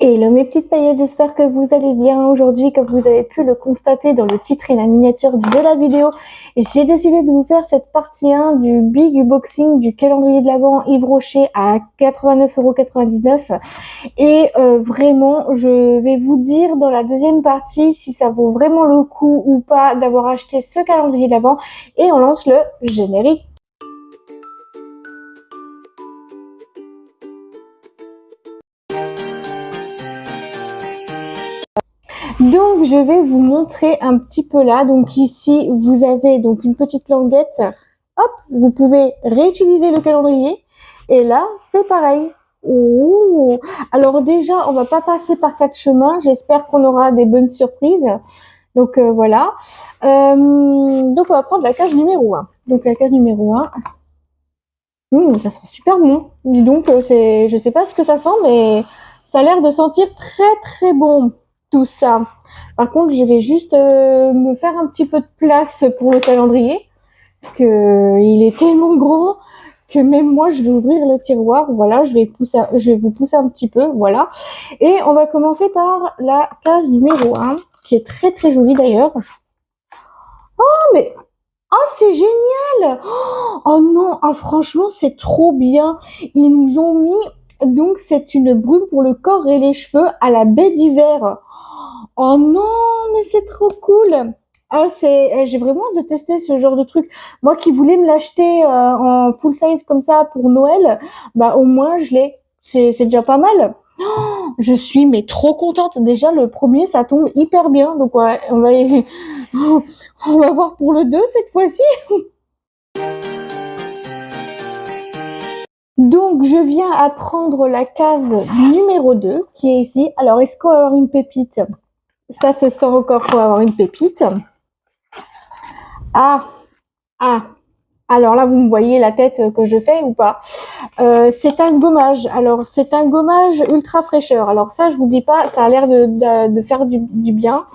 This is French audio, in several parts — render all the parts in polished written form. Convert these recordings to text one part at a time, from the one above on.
Hello mes petites paillettes, j'espère que vous allez bien aujourd'hui. Comme vous avez pu le constater dans le titre et la miniature de la vidéo, j'ai décidé de vous faire cette partie 1 du Big Unboxing du calendrier de l'Avent Yves Rocher à 89,99 €. Et vraiment, je vais vous dire dans la deuxième partie si ça vaut vraiment le coup ou pas d'avoir acheté ce calendrier de l'Avent. Et on lance le générique. Donc, je vais vous montrer un petit peu là. Donc ici, vous avez donc une petite languette. Hop, vous pouvez réutiliser le calendrier. Et là, c'est pareil. Ouh. Alors déjà, on va pas passer par 4 chemins. J'espère qu'on aura des bonnes surprises. Donc voilà. Donc on va prendre la case numéro 1. Donc la case numéro 1. Ça sent super bon. Dis donc, je sais pas ce que ça sent, mais ça a l'air de sentir très très bon tout ça. Par contre, je vais juste me faire un petit peu de place pour le calendrier, parce que il est tellement gros que même moi, je vais ouvrir le tiroir. Voilà, je vais vous pousser un petit peu, voilà. Et on va commencer par la case numéro 1, qui est très très jolie d'ailleurs. Oh, mais oh, c'est génial! Oh non, ah, franchement, c'est trop bien. Ils nous ont mis, donc, c'est une brume pour le corps et les cheveux à la baie d'hiver. Oh non, mais c'est trop cool. Ah, j'ai vraiment hâte de tester ce genre de truc. Moi qui voulais me l'acheter en full size comme ça pour Noël, bah au moins je l'ai. C'est déjà pas mal. Je suis mais trop contente. Déjà le premier, ça tombe hyper bien. Donc ouais, on va voir pour le 2 cette fois-ci. Donc, je viens à prendre la case numéro 2 qui est ici. Alors, est-ce qu'on va avoir une pépite? Ça se sent encore pour avoir une pépite. Ah, ah. Alors là, vous me voyez la tête que je fais ou pas? C'est un gommage. Alors, c'est un gommage ultra fraîcheur. Alors ça, je vous dis pas, ça a l'air de faire du bien.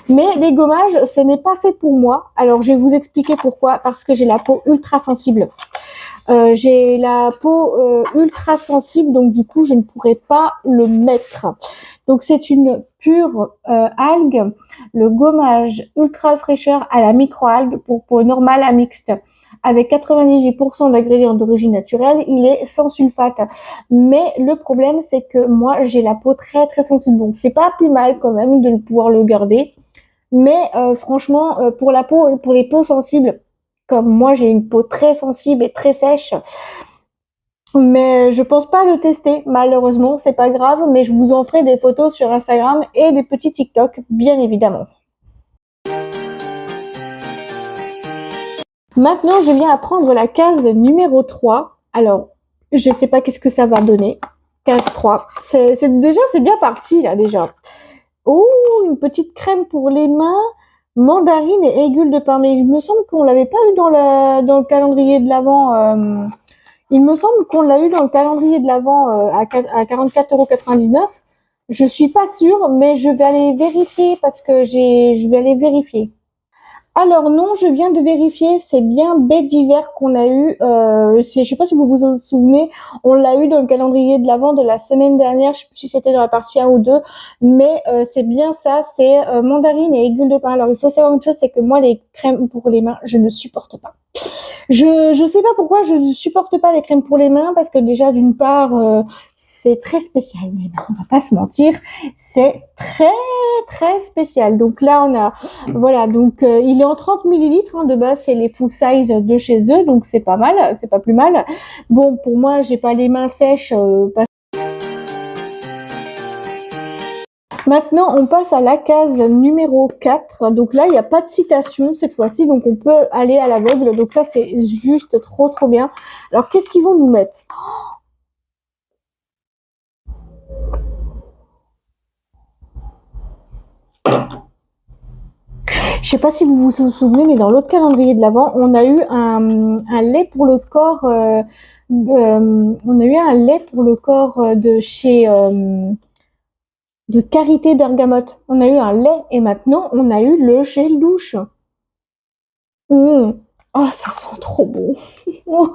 Mais les gommages, ce n'est pas fait pour moi. Alors, je vais vous expliquer pourquoi. Parce que j'ai la peau ultra sensible. J'ai la peau ultra sensible, donc du coup, je ne pourrais pas le mettre. Donc, c'est une pure algue, le gommage ultra fraîcheur à la micro-algue pour peau normale à mixte. Avec 98% d'ingrédients d'origine naturelle, il est sans sulfate. Mais le problème, c'est que moi, j'ai la peau très très sensible, donc c'est pas plus mal quand même de pouvoir le garder. Mais franchement, pour la peau, pour les peaux sensibles, comme moi j'ai une peau très sensible et très sèche, mais je pense pas le tester, malheureusement, c'est pas grave, mais je vous en ferai des photos sur Instagram et des petits TikTok, bien évidemment. Maintenant, je viens à prendre la case numéro 3. Alors, je sais pas qu'est-ce que ça va donner. Case 3. Déjà, c'est bien parti, là, déjà. Oh, une petite crème pour les mains, mandarine et aiguille de pain. Mais il me semble qu'on l'avait pas eu dans le calendrier de l'Avent. Il me semble qu'on l'a eu dans le calendrier de l'Avent à 44,99 €. Je suis pas sûre, mais je vais aller vérifier parce que je vais aller vérifier. Alors non, je viens de vérifier, c'est bien baie d'hiver qu'on a eu. Je sais pas si vous vous en souvenez, on l'a eu dans le calendrier de l'Avent de la semaine dernière. Je sais plus si c'était dans la partie 1 ou 2, mais c'est bien ça, c'est mandarine et aiguille de pain. Alors il faut savoir une chose, c'est que moi les crèmes pour les mains, je ne supporte pas. Je sais pas pourquoi je ne supporte pas les crèmes pour les mains parce que déjà d'une part c'est très spécial les mains, on va pas se mentir, c'est très très spécial. Donc là on a voilà, donc il est en 30 millilitres de base, c'est les full size de chez eux, donc c'est pas mal, c'est pas plus mal. Bon, pour moi, j'ai pas les mains sèches Maintenant, on passe à la case numéro 4. Donc là, il n'y a pas de citation cette fois-ci, donc on peut aller à l'aveugle. Donc ça, c'est juste trop trop bien. Alors, qu'est-ce qu'ils vont nous mettre? Je sais pas si vous vous souvenez, mais dans l'autre calendrier de l'Avent, on a eu un lait pour le corps. On a eu un lait pour le corps de chez de Karité Bergamote. On a eu un lait et maintenant on a eu le gel douche. Mmh. Oh, ça sent trop bon. Oh.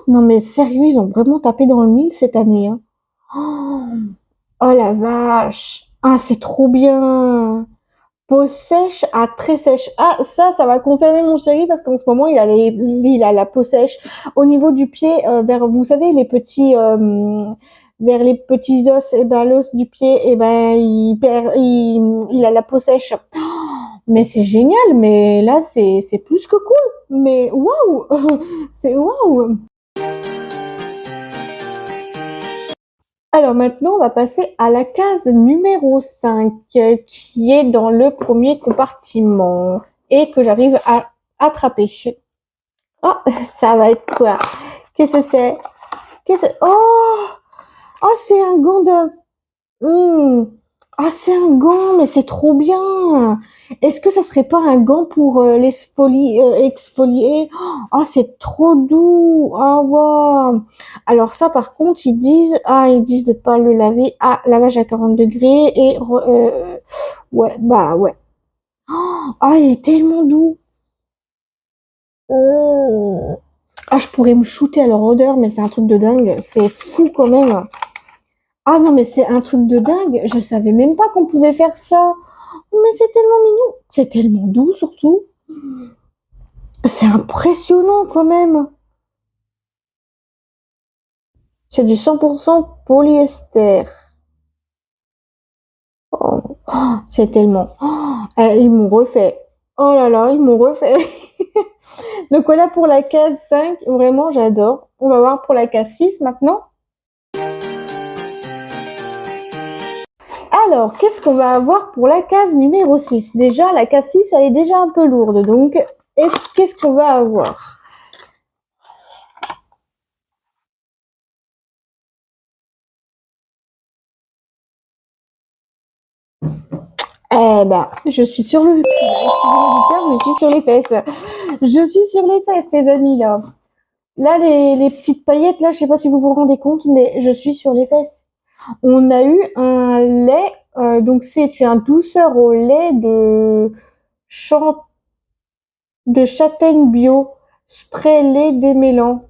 Non mais sérieux, ils ont vraiment tapé dans le mille cette année. Hein. Oh. Oh la vache. Ah, c'est trop bien. Peau sèche à très sèche. Ah, ça va concerner mon chéri parce qu'en ce moment, il a la peau sèche. Au niveau du pied, vers, vous savez, vers les petits os, et ben, l'os du pied, et ben, il a la peau sèche. Oh, mais c'est génial, mais là, c'est plus que cool. Mais waouh! C'est waouh! Alors maintenant, on va passer à la case numéro 5, qui est dans le premier compartiment et que j'arrive à attraper. Oh, ça va être quoi? Qu'est-ce que c'est? Oh! Oh, c'est un gant de... Hmm. Ah, c'est un gant, mais c'est trop bien. Est-ce que ça serait pas un gant pour exfolier? Ah, c'est trop doux. Ah, waouh. Alors ça, par contre, ils disent de pas le laver à lavage à 40 degrés ouais, bah ouais. Ah, il est tellement doux. Oh. Ah, je pourrais me shooter à leur odeur, mais c'est un truc de dingue. C'est fou quand même. Ah non, mais c'est un truc de dingue. Je savais même pas qu'on pouvait faire ça. Mais c'est tellement mignon. C'est tellement doux surtout. C'est impressionnant quand même. C'est du 100% polyester. Oh, oh, c'est tellement... Oh, ils m'ont refait. Oh là là, ils m'ont refait. Donc voilà pour la case 5. Vraiment, j'adore. On va voir pour la case 6 maintenant. Alors, qu'est-ce qu'on va avoir pour la case numéro 6? Déjà, la case 6, elle est déjà un peu lourde. Donc, qu'est-ce qu'on va avoir? Eh ben, je suis sur le... Excusez-moi du terme, je suis sur les fesses. Je suis sur les fesses, les amis, là. Là, les petites paillettes, là, je sais pas si vous vous rendez compte, mais je suis sur les fesses. On a eu un lait, donc c'est un douceur au lait de châtaigne bio, spray lait démêlant,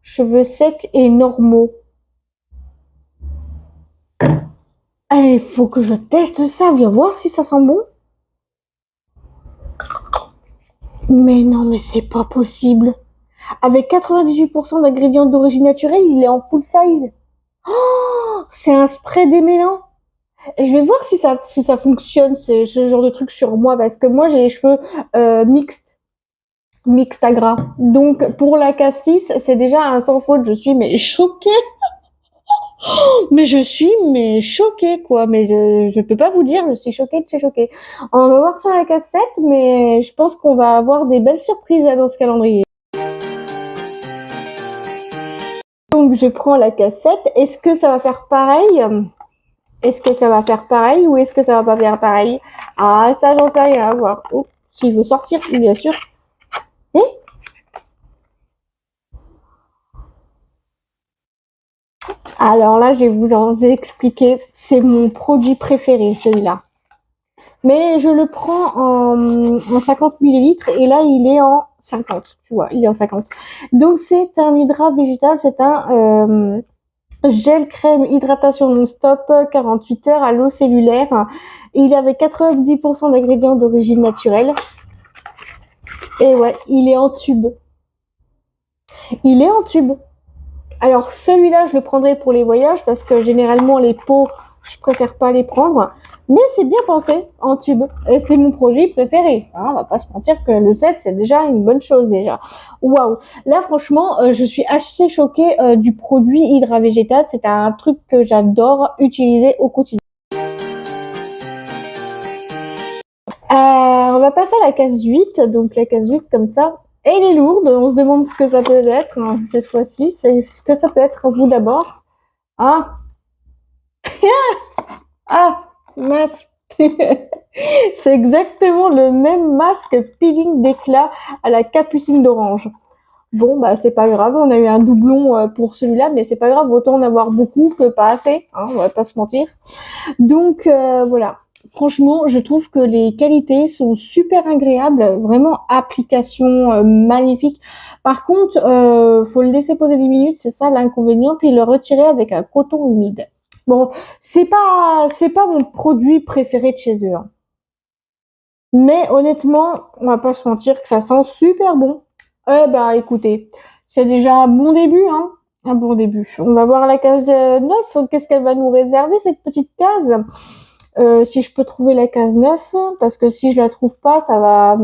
cheveux secs et normaux. Il faut que je teste ça, viens voir si ça sent bon. Mais non, mais c'est pas possible. Avec 98% d'ingrédients d'origine naturelle, il est en full size. Oh, c'est un spray démêlant. Et je vais voir si ça fonctionne, ce genre de truc sur moi, parce que moi, j'ai les cheveux mixtes à gras. Donc, pour la cassis, c'est déjà un sans faute. Je suis mais choquée. Mais je suis mais choquée, quoi. Mais je peux pas vous dire, je suis choquée de chez choquée. On va voir sur la cassette, mais je pense qu'on va avoir des belles surprises là, dans ce calendrier. Donc, je prends la cassette. Est-ce que ça va faire pareil? Est-ce que ça va faire pareil ou est-ce que ça va pas faire pareil? Ah, ça, j'en sais rien à voir. Oh, s'il veut sortir, bien sûr. Eh. Alors là, je vais vous en expliquer. C'est mon produit préféré, celui-là. Mais je le prends en 50 millilitres et là, il est en 50. Tu vois, il est en 50. Donc, c'est un hydrat végétal. C'est un gel crème hydratation non-stop 48 heures à l'eau cellulaire. Il est avec 90% d'ingrédients d'origine naturelle. Et ouais, il est en tube. Il est en tube. Alors celui-là, je le prendrai pour les voyages parce que généralement les pots, je préfère pas les prendre. Mais c'est bien pensé en tube. Et c'est mon produit préféré. Hein, on va pas se mentir que le 7, c'est déjà une bonne chose déjà. Waouh. Là, franchement, je suis assez choquée du produit Hydra Végétal. C'est un truc que j'adore utiliser au quotidien. On va passer à la case 8. Donc la case 8 comme ça. Et elle est lourde. On se demande ce que ça peut être cette fois-ci. C'est ce que ça peut être vous d'abord. Ah, ah, mince. C'est exactement le même masque peeling d'éclat à la capucine d'orange. Bon, bah c'est pas grave, on a eu un doublon pour celui-là, mais c'est pas grave, autant en avoir beaucoup que pas assez, hein, on va pas se mentir. Donc voilà, franchement, je trouve que les qualités sont super agréables, vraiment application magnifique. Par contre, faut le laisser poser 10 minutes, c'est ça l'inconvénient, puis le retirer avec un coton humide. Bon, c'est pas mon produit préféré de chez eux, hein. Mais honnêtement, on va pas se mentir que ça sent super bon. Eh ben, écoutez, c'est déjà un bon début, hein. Un bon début. On va voir la case 9. Qu'est-ce qu'elle va nous réserver, cette petite case? Si je peux trouver la case 9, parce que si je la trouve pas, ça va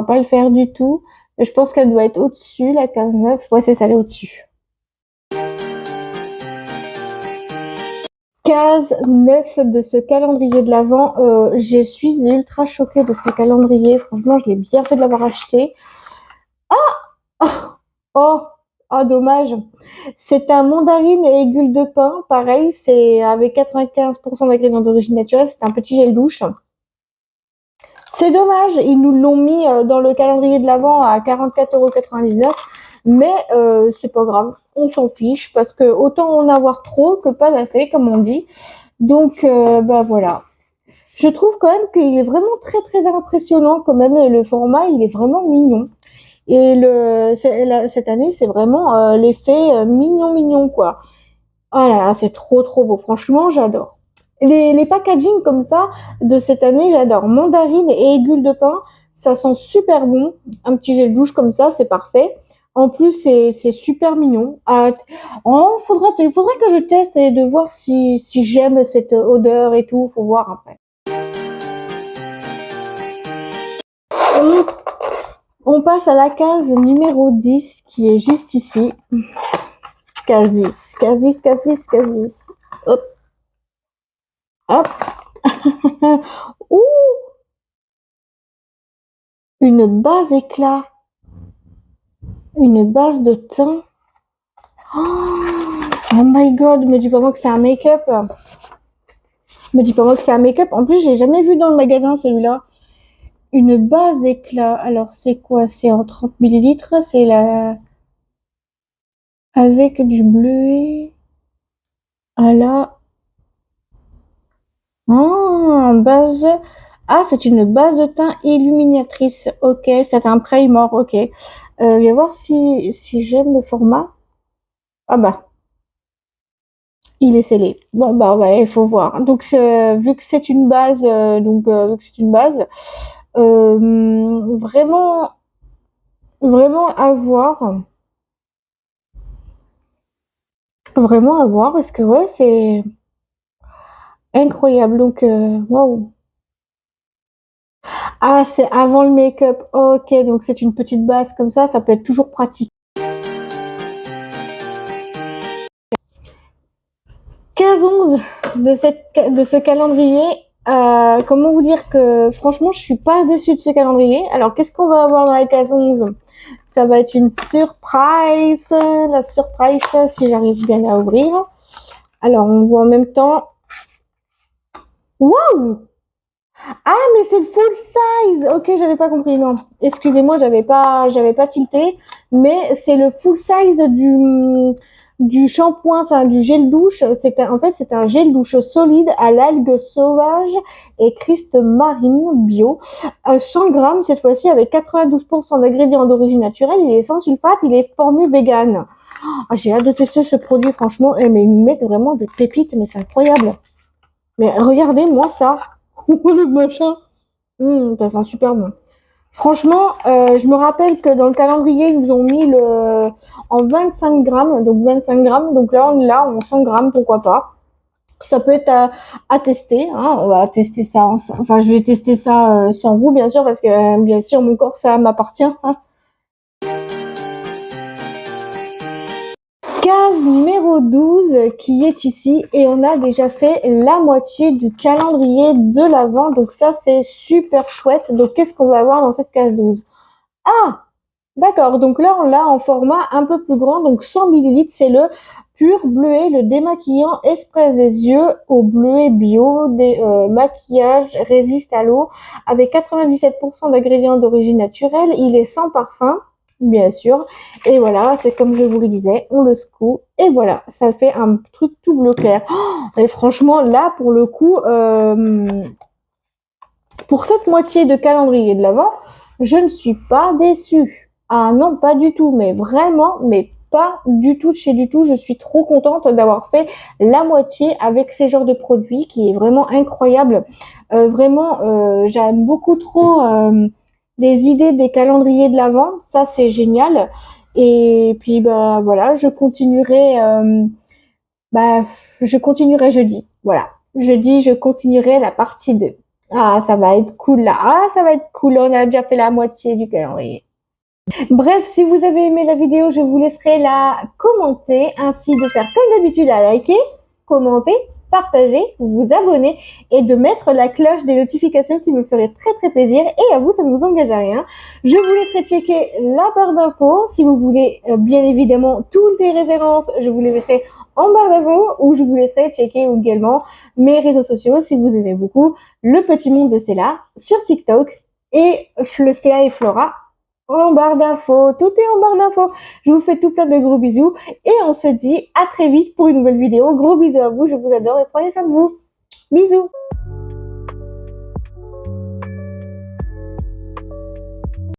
pas le faire du tout. Mais je pense qu'elle doit être au-dessus, la case 9. Ouais, c'est ça, elle est au-dessus. Case 9 de ce calendrier de l'Avent. Je suis ultra choquée de ce calendrier. Franchement, je l'ai bien fait de l'avoir acheté. Oh, oh, dommage. C'est un mandarine et aiguille de pin. Pareil, c'est avec 95% d'ingrédients d'origine naturelle. C'est un petit gel douche. C'est dommage, ils nous l'ont mis dans le calendrier de l'Avent à 44,99 €. Mais c'est pas grave, on s'en fiche parce que autant en avoir trop que pas assez, comme on dit. Donc, bah voilà. Je trouve quand même qu'il est vraiment très très impressionnant quand même. Le format, il est vraiment mignon. Et cette année, c'est vraiment l'effet mignon mignon quoi. Oh là là, c'est trop trop beau. Franchement, j'adore. Les packaging comme ça de cette année, j'adore. Mandarine et aiguille de pin, ça sent super bon. Un petit gel douche comme ça, c'est parfait. En plus, c'est super mignon. Oh, il faudrait que je teste et de voir si j'aime cette odeur et tout. Faut voir après. On, on passe à la case numéro 10 qui est juste ici. Case 10, case 10, case 10, case 10. Hop, hop. Ouh, une base éclat. Une base de teint. Oh my god, me dis pas moi que c'est un make-up. Me dis pas moi que c'est un make-up. En plus, j'ai jamais vu dans le magasin celui-là. Une base éclat. Alors, c'est quoi? C'est en 30 millilitres. C'est la... Avec du bleuet. Ah là. Oh, base. Ah, c'est une base de teint illuminatrice. Ok, c'est un primer. Ok. Je vais voir si j'aime le format. Ah bah. Il est scellé. Bon, bah ouais, il faut voir. Donc, vu que c'est une base, vu que c'est une base, vraiment, vraiment à voir. Vraiment à voir, parce que ouais, c'est incroyable. Donc, waouh. Ah, c'est avant le make-up. Ok, donc c'est une petite base comme ça peut être toujours pratique. 15-11 de ce calendrier. Comment vous dire que franchement, je suis pas déçue de ce calendrier. Alors, qu'est-ce qu'on va avoir dans la case 11? Ça va être une surprise. La surprise, si j'arrive bien à ouvrir. Alors, on voit en même temps. Waouh! Ah, mais c'est le full size! Ok, j'avais pas compris, non. Excusez-moi, j'avais pas tilté. Mais c'est le full size du shampoing, enfin, du gel douche. En fait, c'est un gel douche solide à l'algue sauvage et Christ marine bio. 100 grammes, cette fois-ci, avec 92% d'ingrédients d'origine naturelle. Il est sans sulfate, il est formule vegan. Ah, j'ai hâte de tester ce produit, franchement. Mais ils mettent vraiment des pépites, mais c'est incroyable. Mais regardez-moi ça. Le machin. Ça sent super bon. Franchement, je me rappelle que dans le calendrier, ils vous ont mis en 25 grammes. Donc 25 grammes. Donc là, on est là en 100 grammes, pourquoi pas. Ça peut être à tester. Hein. On va tester ça. Enfin, je vais tester ça sans vous, bien sûr, parce que bien sûr, mon corps, ça m'appartient. Hein. Case numéro 12 qui est ici et on a déjà fait la moitié du calendrier de l'Avent. Donc ça, c'est super chouette. Donc qu'est-ce qu'on va avoir dans cette case 12? Ah, d'accord. Donc là, on l'a en format un peu plus grand. Donc 100 millilitres, c'est le pur bleuet, le démaquillant express des yeux au bleuet bio, des maquillages résiste à l'eau avec 97% d'ingrédients d'origine naturelle. Il est sans parfum. Bien sûr. Et voilà, c'est comme je vous le disais, on le secoue et voilà, ça fait un truc tout bleu clair. Oh, et franchement, là, pour le coup, pour cette moitié de calendrier de l'Avent, je ne suis pas déçue. Ah non, pas du tout, mais vraiment, mais pas du tout de chez du tout. Je suis trop contente d'avoir fait la moitié avec ces genres de produits qui est vraiment incroyable. Vraiment, j'aime beaucoup trop les idées des calendriers de l'Avent. Ça, c'est génial. Et puis, bah, voilà, bah, je continuerai jeudi. Voilà. Jeudi, je continuerai la partie 2. Ah, ça va être cool là. Ah, ça va être cool. On a déjà fait la moitié du calendrier. Bref, si vous avez aimé la vidéo, je vous laisserai la commenter, ainsi de faire comme d'habitude à liker, commenter, partager, vous abonner et de mettre la cloche des notifications qui me ferait très très plaisir. Et à vous, ça ne vous engage à rien. Je vous laisserai checker la barre d'infos. Si vous voulez bien évidemment toutes les références, je vous les mettrai en barre d'infos, ou je vous laisserai checker également mes réseaux sociaux si vous aimez beaucoup le petit monde de Stella sur TikTok et Stella et Flora en barre d'infos. Tout est en barre d'infos. Je vous fais tout plein de gros bisous et on se dit à très vite pour une nouvelle vidéo. Gros bisous à vous, je vous adore et prenez soin de vous. Bisous.